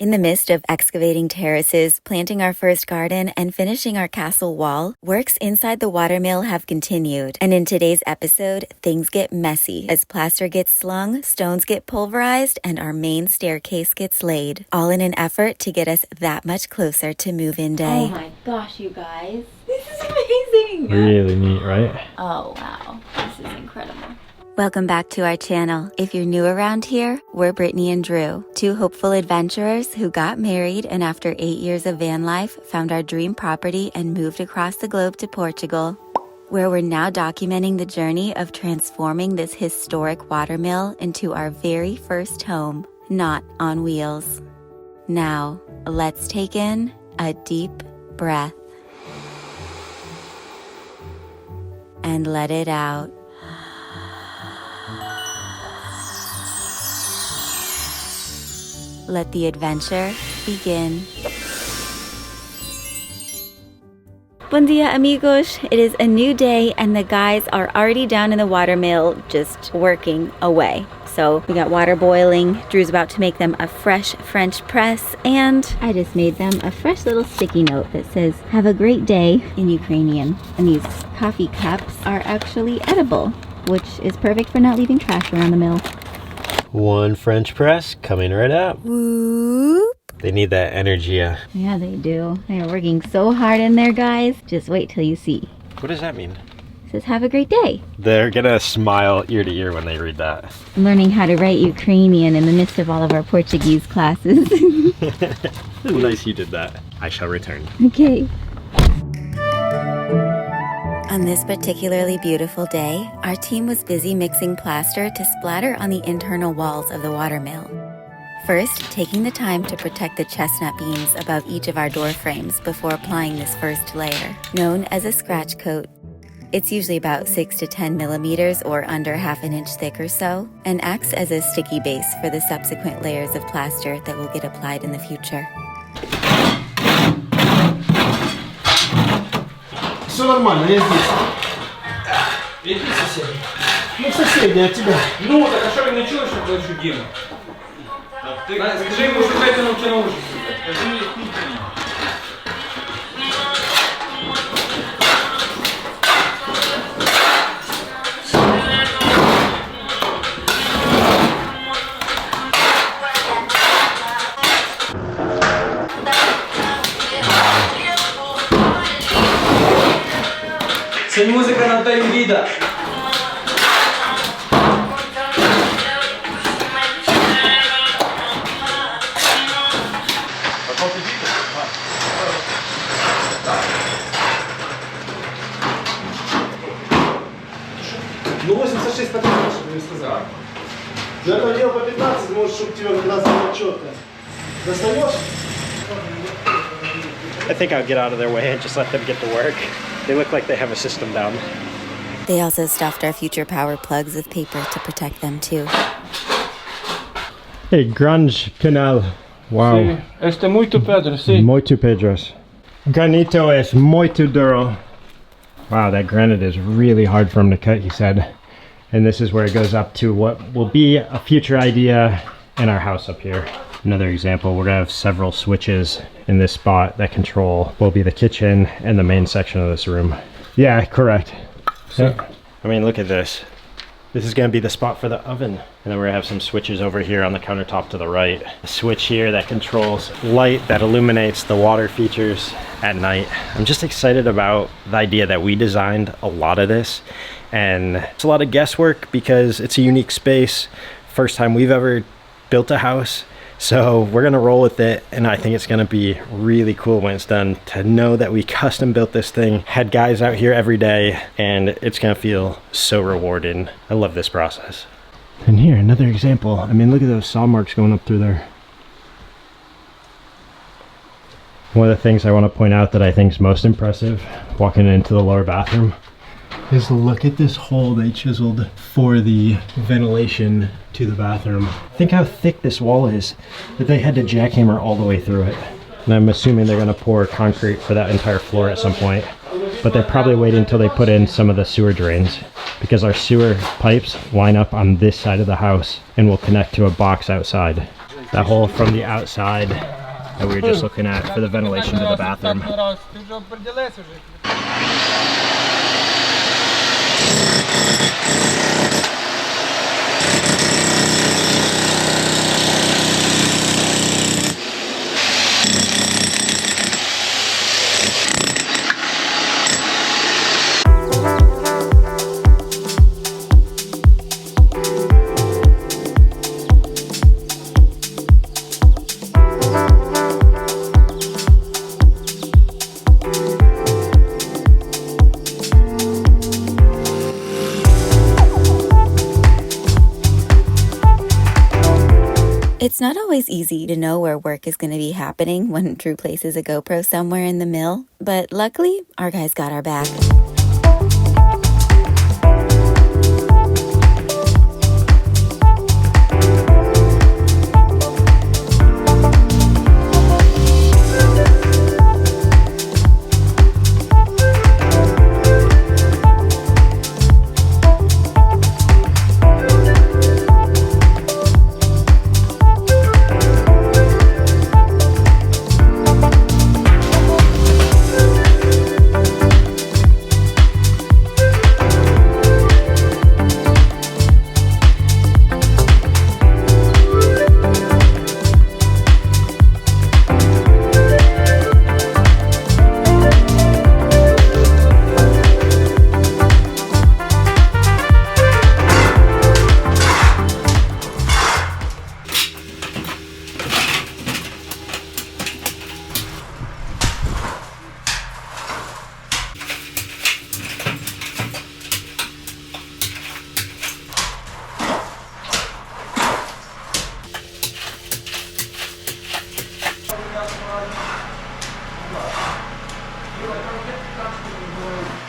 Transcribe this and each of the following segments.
In the midst of excavating terraces, planting our first garden, and finishing our castle wall, works inside the watermill have continued. And in today's episode, things get messy as plaster gets slung, stones get pulverized, and our main staircase gets laid. All in an effort to get us that much closer to move-in day. Oh my gosh, you guys. This is amazing. Really neat, right? Oh wow, this is incredible. Welcome back to our channel. If you're new around here, we're Brittany and Drew, two hopeful adventurers who got married and after 8 years of van life, found our dream property and moved across the globe to Portugal, where we're now documenting the journey of transforming this historic watermill into our very first home, not on wheels. Now, let's take in a deep breath and let it out. Let the adventure begin. Buen dia, amigos. It is a new day and the guys are already down in the watermill just working away. So we got water boiling. Drew's about to make them a fresh French press, and I just made them a fresh little sticky note that says, "Have a great day" in Ukrainian. And these coffee cups are actually edible, which is perfect for not leaving trash around the mill. One French press coming right up. Whoop. They need that energy. Yeah, they do. They are working so hard in there, guys. Just wait till you see. What does that mean? It says, "Have a great day." They're gonna smile ear to ear when they read that. I'm learning how to write Ukrainian in the midst of all of our Portuguese classes. Nice you did that. I shall return. Okay. On this particularly beautiful day, our team was busy mixing plaster to splatter on the internal walls of the watermill. First, taking the time to protect the chestnut beams above each of our door frames before applying this first layer, known as a scratch coat. It's usually about 6 to 10 millimeters or under half an inch thick or so, and acts as a sticky base for the subsequent layers of plaster that will get applied in the future. Все нормально, я здесь. Какие соседи? Ну, соседи от тебя. Ну, так а что вы не чули, что плачу Диму? Скажи ему, что дайте нам наушники. Скажи мне, Це музика на Тайвіда. Ну, 86 по 15, чтобы не сказал. За это дело по 15, можешь, чтобы тебе как раз было четко. Достаешь? I think I'll get out of their way and just let them get to work. They look like they have a system down. They also stuffed our future power plugs with paper to protect them too. Hey, grunge canal. Wow. Sí, este muito Pedro, sí. Muito Pedros. Granito es muito duro. Wow, that granite is really hard for him to cut, he said. And this is where it goes up to what will be a future idea in our house up here. Another example, we're gonna have several switches in this spot that control will be the kitchen and the main section of this room. Yeah, correct. Yeah. I mean, look at this. This is gonna be the spot for the oven. And then we're gonna have some switches over here on the countertop to the right. A switch here that controls light that illuminates the water features at night. I'm just excited about the idea that we designed a lot of this. And it's a lot of guesswork because it's a unique space. First time we've ever built a house. So we're gonna roll with it, and I think it's gonna be really cool when it's done to know that we custom built this thing, had guys out here every day, and it's gonna feel so rewarding. I love this process. And here, another example. I mean, look at those saw marks going up through there. One of the things I want to point out that I think is most impressive walking into the lower bathroom is look at this hole they chiseled for the ventilation to the bathroom. Think how thick this wall is, that they had to jackhammer all the way through it. And I'm assuming they're gonna pour concrete for that entire floor at some point, but they're probably waiting until they put in some of the sewer drains, because our sewer pipes line up on this side of the house and will connect to a box outside. That hole from the outside that we were just looking at for the ventilation to the bathroom. It's not always easy to know where work is going to be happening when Drew places a GoPro somewhere in the mill, but luckily, our guys got our back.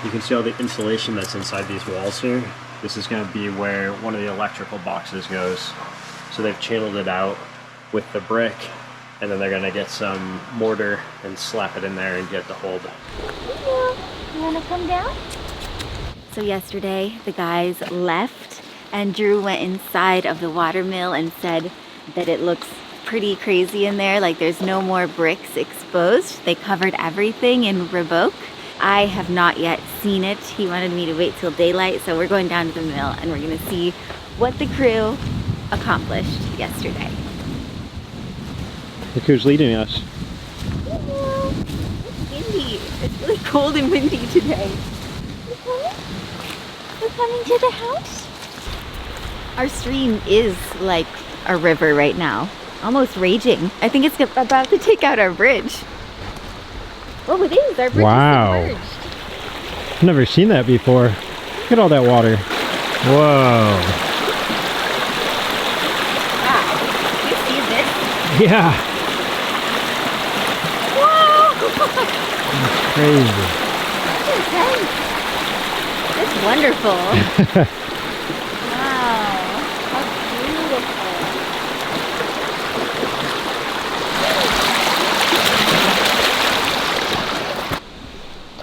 You can see all the insulation that's inside these walls here. This is going to be where one of the electrical boxes goes. So they've channeled it out with the brick, and then they're going to get some mortar and slap it in there and get the hold. You wanna come down? So yesterday, the guys left, and Drew went inside of the watermill and said that it looks pretty crazy in there, like there's no more bricks exposed. They covered everything in Revoke. I have not yet seen it. He wanted me to wait till daylight, so we're going down to the mill and we're gonna see what the crew accomplished yesterday. Look who's leading us. It's windy. It's really cold and windy today. You coming? You coming to the house? Our stream is like a river right now, almost raging. I think it's about to take out our bridge. Oh, it is. Our bridge Wow. is submerged. I've never seen that before. Look at all that water. Whoa. Wow. You see this? Yeah. Whoa! That's crazy. It's wonderful. Wow. How beautiful.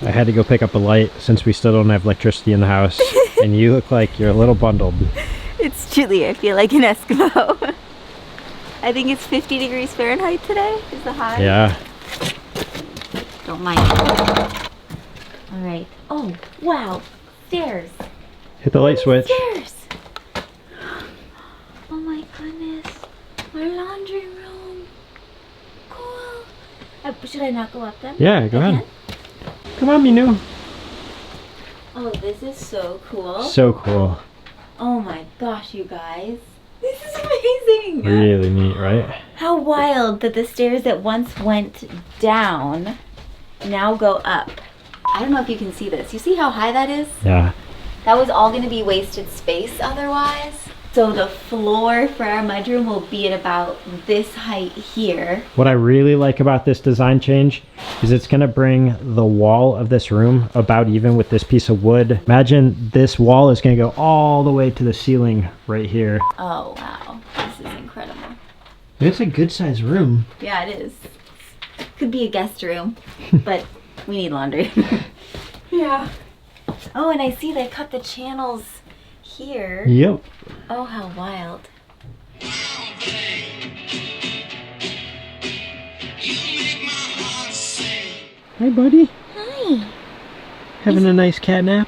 I had to go pick up a light since we still don't have electricity in the house. And you look like you're a little bundled. It's chilly. I feel like an Eskimo. I think it's 50 degrees Fahrenheit today is the high. Yeah. Don't mind. All right. Oh, wow. Stairs. Hit the light switch. Stairs. Oh my goodness. Our laundry room. Cool. Should I not go up them? Yeah, go ahead. Come on, Minu. Oh, this is so cool. So cool. Oh my gosh, you guys. This is amazing. Really neat, right? How wild that the stairs that once went down now go up. I don't know if you can see this. You see how high that is? Yeah. That was all going to be wasted space otherwise. So the floor for our mudroom will be at about this height here. What I really like about this design change is it's going to bring the wall of this room about even with this piece of wood. Imagine this wall is going to go all the way to the ceiling right here. Oh, wow. This is incredible. It's a good sized room. Yeah, it is. Could be a guest room, but we need laundry. Yeah. Oh, and I see they cut the channels here. Yep. Oh, how wild. Hi, buddy. Hi. Having a nice cat nap?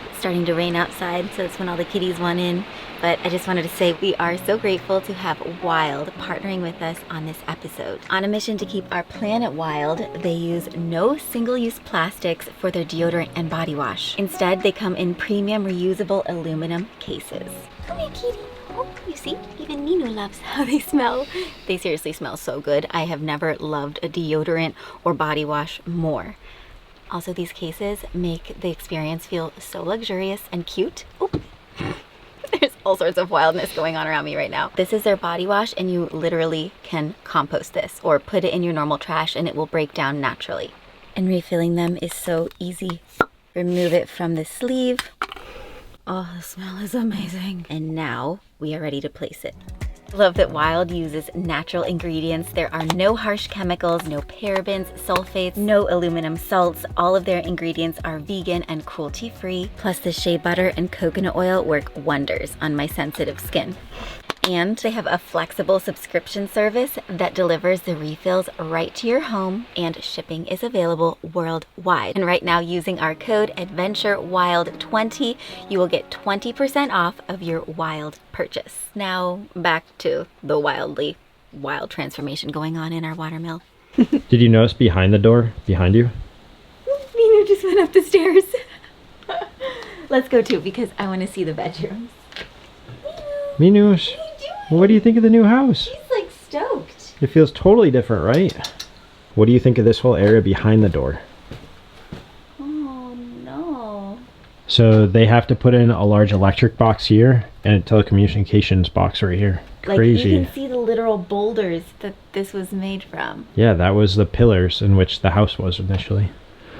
It's starting to rain outside, so that's when all the kitties want in. But I just wanted to say we are so grateful to have Wild partnering with us on this episode. On a mission to keep our planet wild, they use no single-use plastics for their deodorant and body wash. Instead, they come in premium reusable aluminum cases. Come here, kitty. Oh, you see? Even Nino loves how they smell. They seriously smell so good. I have never loved a deodorant or body wash more. Also, these cases make the experience feel so luxurious and cute. Oh. There's all sorts of wildness going on around me right now. This is their body wash, and you literally can compost this or put it in your normal trash and it will break down naturally. And refilling them is so easy. Remove it from the sleeve. Oh, the smell is amazing. And now we are ready to place it. Love that Wild uses natural ingredients. There are no harsh chemicals, no parabens, sulfates, no aluminum salts. All of their ingredients are vegan and cruelty-free. Plus the shea butter and coconut oil work wonders on my sensitive skin. And they have a flexible subscription service that delivers the refills right to your home, and shipping is available worldwide. And right now, using our code ADVENTUREWILD20, you will get 20% off of your Wild purchase. Now, back to the wildly wild transformation going on in our watermill. Did you notice behind the door, behind you? Nino just went up the stairs. Let's go too, because I want to see the bedrooms. Minus, what do you think of the new house? He's like stoked. It feels totally different, right? What do you think of this whole area behind the door? Oh no. So they have to put in a large electric box here and a telecommunications box right here. Crazy. Like you can see the literal boulders that this was made from. Yeah, that was the pillars in which the house was initially.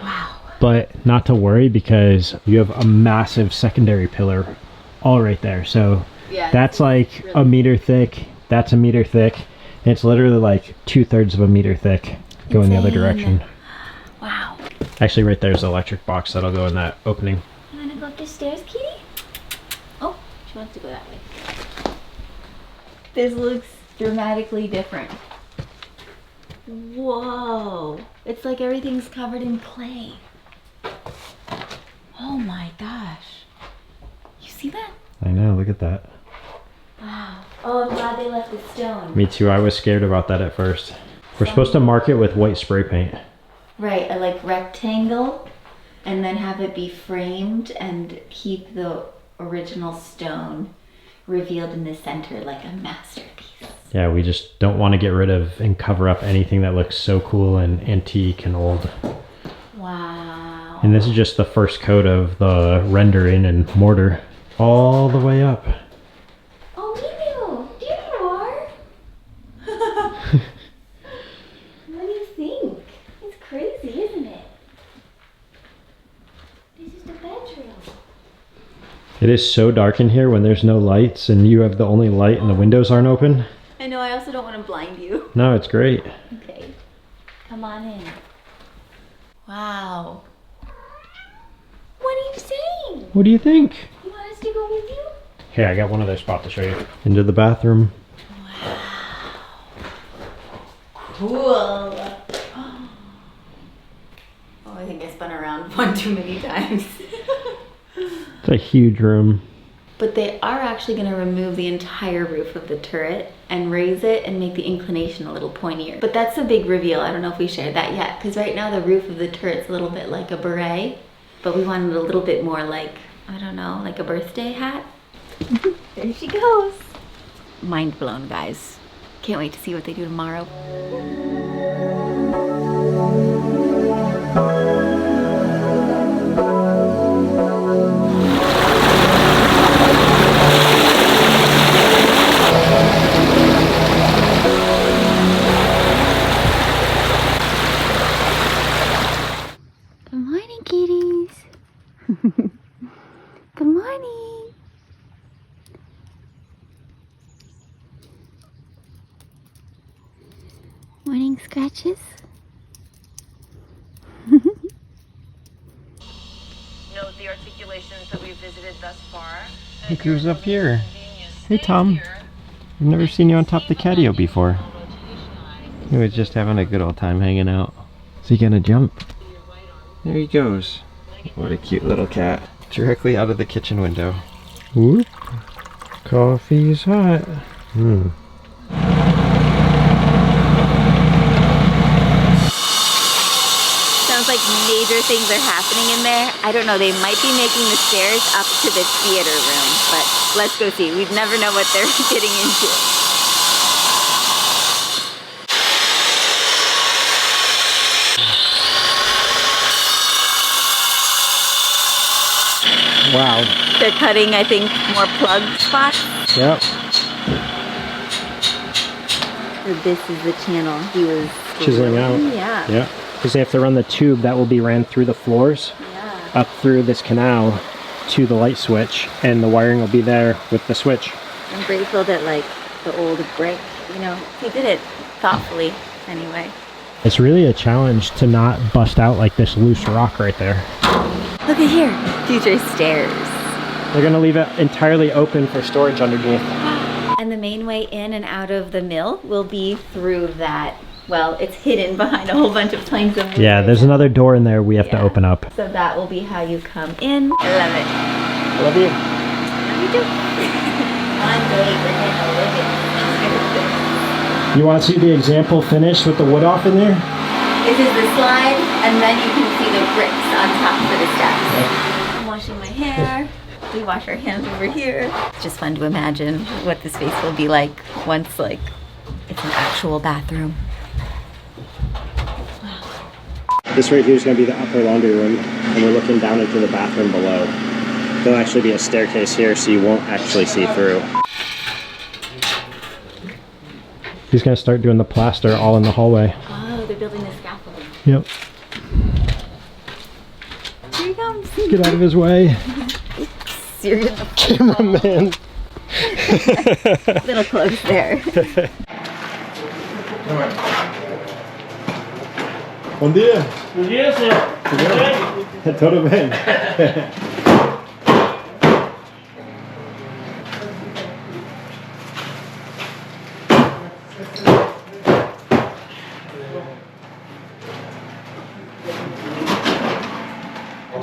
Wow. But not to worry, because you have a massive secondary pillar all right there. So Yeah, that's like really a meter thick. That's a meter thick. And it's literally like 2/3 of a meter thick going the other direction. Wow. Actually, right there's the electric box that'll go in that opening. You wanna go up the stairs, kitty? Oh, she wants to go that way. This looks dramatically different. Whoa. It's like everything's covered in clay. Oh my gosh. You see that? I know, look at that. Wow. Oh, I'm glad they left the stone. Me too, I was scared about that at first. We're supposed to mark it with white spray paint. Right, a like rectangle, and then have it be framed and keep the original stone revealed in the center like a masterpiece. Yeah, we just don't want to get rid of and cover up anything that looks so cool and antique and old. Wow. And this is just the first coat of the rendering and mortar all the way up. Oh, Nino, there you are. What do you think? It's crazy, isn't it? This is the bedroom. It is so dark in here when there's no lights and you have the only light and the windows aren't open. I know, I also don't want to blind you. No, it's great. Okay, come on in. Wow. What are you saying? What do you think? You want us to go with you? Here, I got one other spot to show you. Into the bathroom. Cool. Oh, I think I spun around one too many times. It's a huge room. But they are actually going to remove the entire roof of the turret and raise it and make the inclination a little pointier. But that's a big reveal. I don't know if we shared that yet, because right now the roof of the turret's a little bit like a beret, but we wanted a little bit more like, I don't know, like a birthday hat. There she goes. Mind blown, guys. Can't wait to see what they do tomorrow. Good morning, kitties. Good morning. Morning scratches. Note the articulations that we've visited thus far. Look who's up here. Hey, Tom. I've never seen you on top of the catio before. He was just having a good old time hanging out. Is he gonna jump? There he goes. What a cute little cat. Directly out of the kitchen window. Whoop. Coffee's hot. Sounds like major things are happening in there. I don't know, they might be making the stairs up to the theater room, but let's go see. We'd never know what they're getting into. Wow. They're cutting, I think, more plug spots. Yep. So this is the channel he was Chiseling out. Yeah. Yeah. Because they have to run the tube that will be ran through the floors, up through this canal to the light switch, and the wiring will be there with the switch. I'm grateful that, like, the old brick, you know, he did it thoughtfully anyway. It's really a challenge to not bust out like this loose rock right there. Look at here, future stairs. They're gonna leave it entirely open for storage underneath. And the main way in and out of the mill will be through that, well, it's hidden behind a whole bunch of planks of wood. Yeah, there's another door in there we have to open up. So that will be how you come in. I love it. I love you. Love you too. One day we're gonna live it. You want to see the example finish with the wood off in there? This is the slide, and then you can see the bricks on top for the steps. I'm washing my hair. We wash our hands over here. It's just fun to imagine what the space will be like once, like, it's an actual bathroom. This right here is going to be the upper laundry room, and we're looking down into the bathroom below. There'll actually be a staircase here, so you won't actually see through. He's going to start doing the plaster all in the hallway. Oh, they're building the scaffolding. Yep. Here he comes. Get out of his way. You're gonna Cameraman. little close there. Bom dia. Bom dia, senhor. Tudo bem? Tudo bem.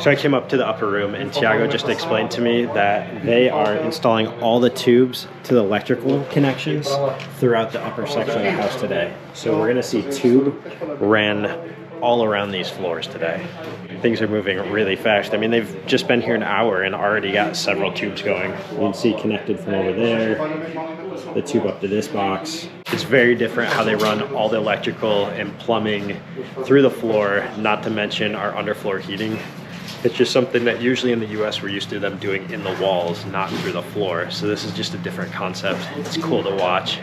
So I came up to the upper room and Tiago just explained to me that they are installing all the tubes to the electrical connections throughout the upper section of the house today. So we're gonna see tube ran all around these floors today. Things are moving really fast. I mean, they've just been here an hour and already got several tubes going. You can see connected from over there, the tube up to this box. It's very different how they run all the electrical and plumbing through the floor, not to mention our underfloor heating. It's just something that usually in the US we're used to them doing in the walls, not through the floor. So this is just a different concept. It's cool to watch.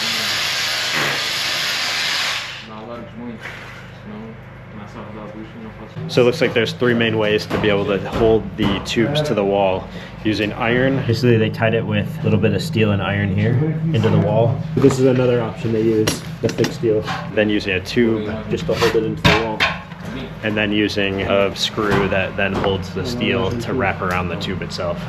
So it looks like there's three main ways to be able to hold the tubes to the wall. Using iron. Basically they tied it with a little bit of steel and iron here into the wall. This is another option they use, the thick steel. Then using a tube just to hold it into the wall. And then using a screw that then holds the steel to wrap around the tube itself.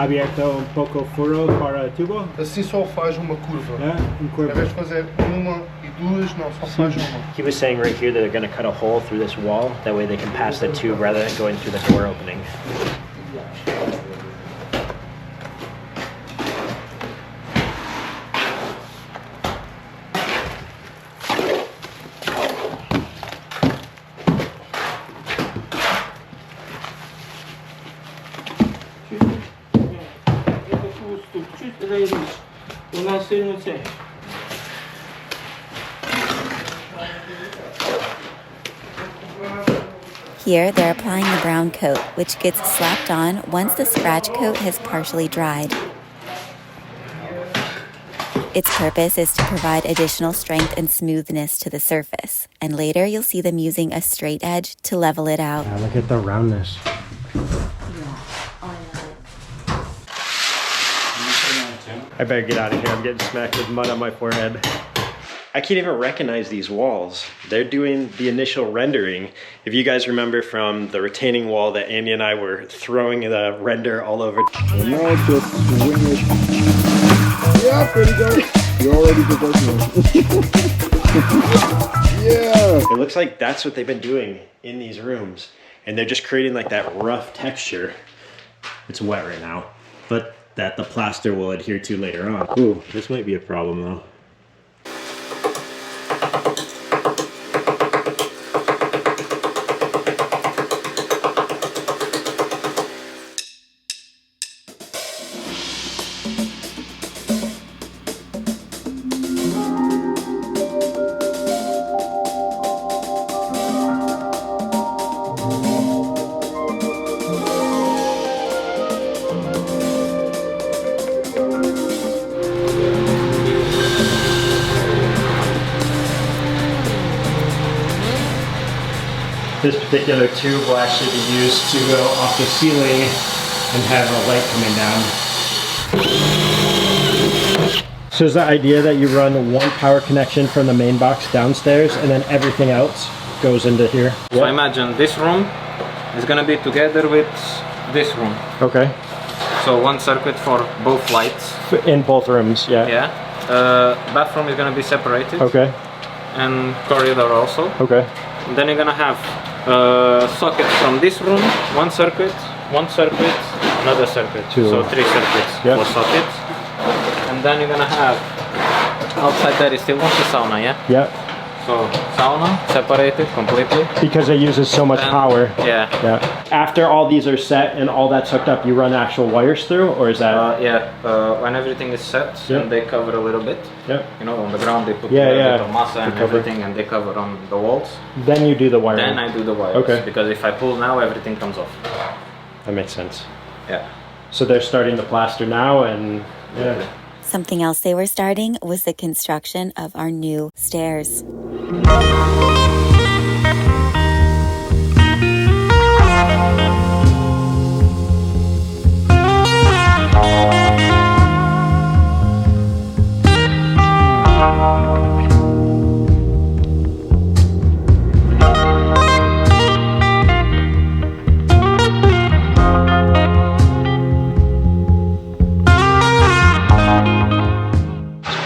Abierto un poco furo para el tubo. Assim só faz uma curva. Yeah, Em vez de fazer uma e duas, não, só faz uma. He was saying right here that they're going to cut a hole through this wall. That way they can pass the tube rather than going through the door opening. Here, they're applying the brown coat, which gets slapped on once the scratch coat has partially dried. Its purpose is to provide additional strength and smoothness to the surface, and later you'll see them using a straight edge to level it out. Yeah, look at the roundness. I better get out of here. I'm getting smacked with mud on my forehead. I can't even recognize these walls. They're doing the initial rendering. If you guys remember from the retaining wall that Andy and I were throwing the render all over. And now just swing it. Yeah, there you go. You're already professional. Yeah. It looks like that's what they've been doing in these rooms. And they're just creating like that rough texture. It's wet right now, but that the plaster will adhere to later on. Ooh, this might be a problem though. This particular tube will actually be used to go off the ceiling and have a light coming down. So is the idea that you run one power connection from the main box downstairs and then everything else goes into here? So imagine this room is gonna be together with this room. Okay. So one circuit for both lights. In both rooms, yeah. Yeah. Bathroom is gonna be separated. Okay. And corridor also. Okay. And then you're gonna have socket from this room, one circuit, another circuit. Two. So 3 circuits for sockets. And then you're gonna have outside there is still one sauna, yeah? Yeah. So sauna separated completely. Because it uses so much power. Yeah. Yeah. After all these are set and all that's hooked up, you run actual wires through, or is that? When everything is set and they cover a little bit. Yeah. You know, on the ground they put a Yeah, bit of massa and everything, and they cover on the walls. Then you do the wiring. Then I do the wires. Okay. Because if I pull now, everything comes off. That makes sense. Yeah. So they're starting to plaster now, and yeah. Something else they were starting was the construction of our new stairs.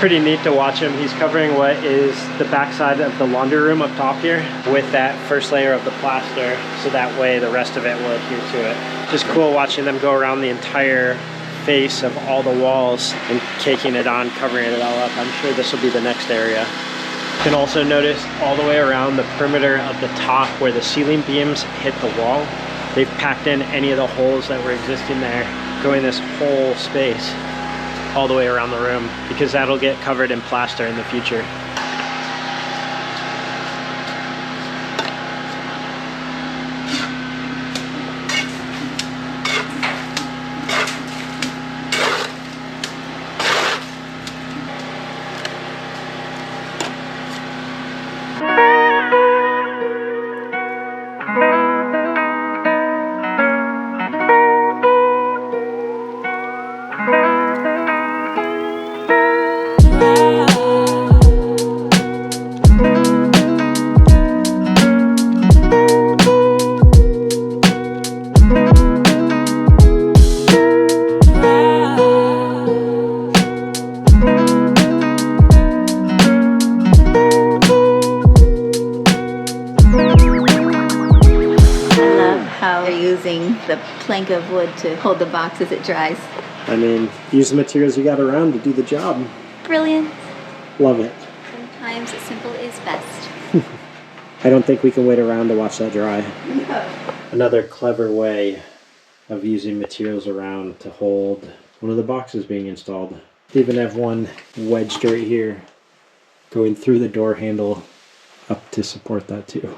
Pretty neat to watch him. He's covering what is the backside of the laundry room up top here with that first layer of the plaster, so that way the rest of it will adhere to it. Just cool watching them go around the entire face of all the walls and caking it on, covering it all up. I'm sure this will be the next area. You can also notice all the way around the perimeter of the top where the ceiling beams hit the wall. They've packed in any of the holes that were existing there, going this whole space all the way around the room, because that'll get covered in plaster in the future. The plank of wood to hold the box as it dries. I mean, use the materials you got around to do the job. Brilliant. Love it. Sometimes simple is best. I don't think we can wait around to watch that dry. No. Another clever way of using materials around to hold one of the boxes being installed. They even have one wedged right here, going through the door handle up to support that too.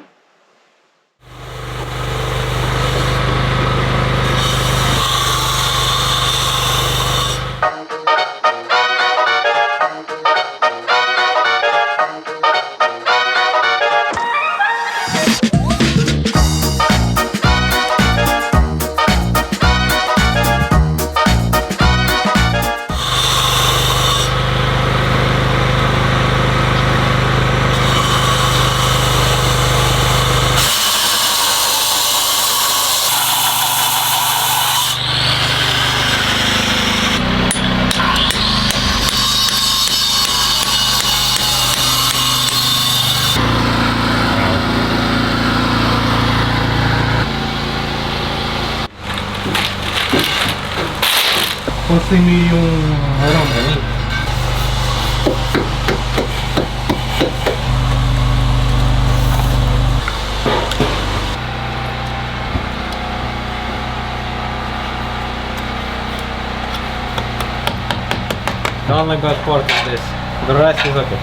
Posting niyo yung harang ganun. The only bad part is this. The rest is okay.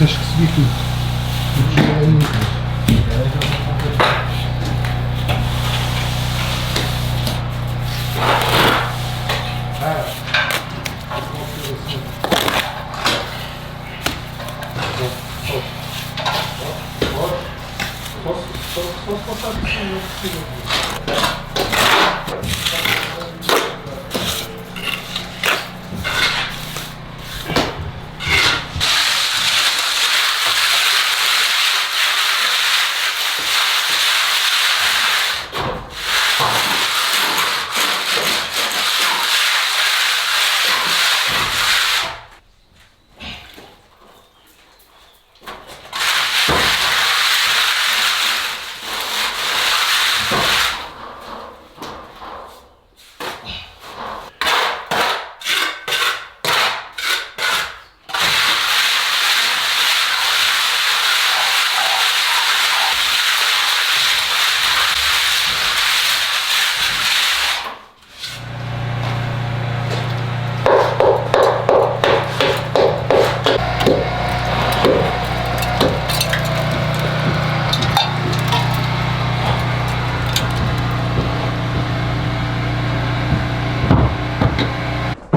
Też kwitł.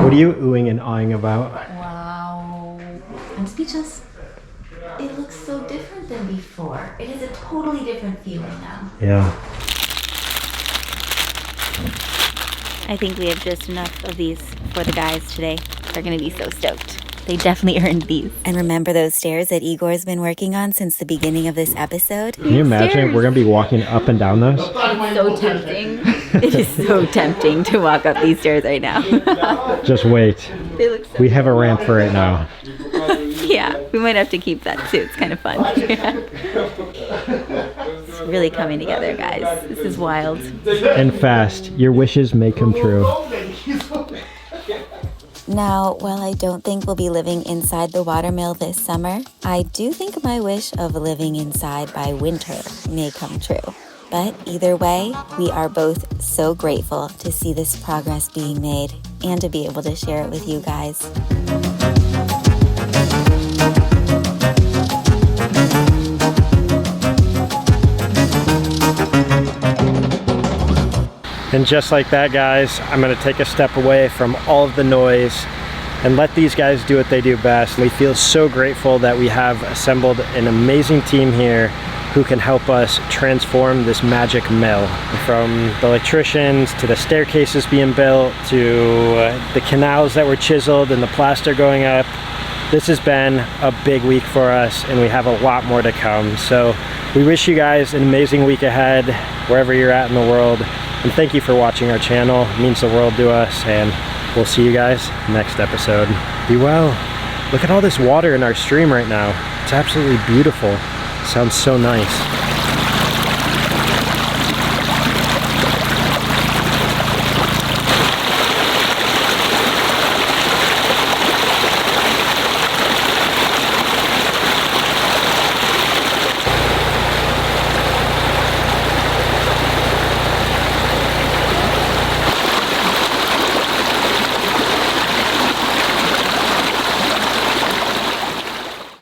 What are you oohing and awing about? Wow. I'm speechless. It looks so different than before. It is a totally different feeling now. Yeah. I think we have just enough of these for the guys today. They're gonna be so stoked. They definitely earned these. And remember those stairs that Igor's been working on since the beginning of this episode? Can you imagine we're gonna be walking up and down those? So tempting. It is so tempting to walk up these stairs right now. Just wait. They look so We have a ramp for it now. Yeah, we might have to keep that too. It's kind of fun. It's really coming together, guys. This is wild. And fast. Your wishes may come true. Now, while I don't think we'll be living inside the watermill this summer, I do think my wish of living inside by winter may come true. But either way, we are both so grateful to see this progress being made and to be able to share it with you guys. And just like that, guys, I'm gonna take a step away from all of the noise and let these guys do what they do best. We feel so grateful that we have assembled an amazing team here who can help us transform this magic mill. From the electricians to the staircases being built to the canals that were chiseled and the plaster going up. This has been a big week for us and we have a lot more to come. So we wish you guys an amazing week ahead wherever you're at in the world. And thank you for watching our channel. It means the world to us, and we'll see you guys next episode. Be well. Look at all this water in our stream right now. It's absolutely beautiful. It sounds so nice.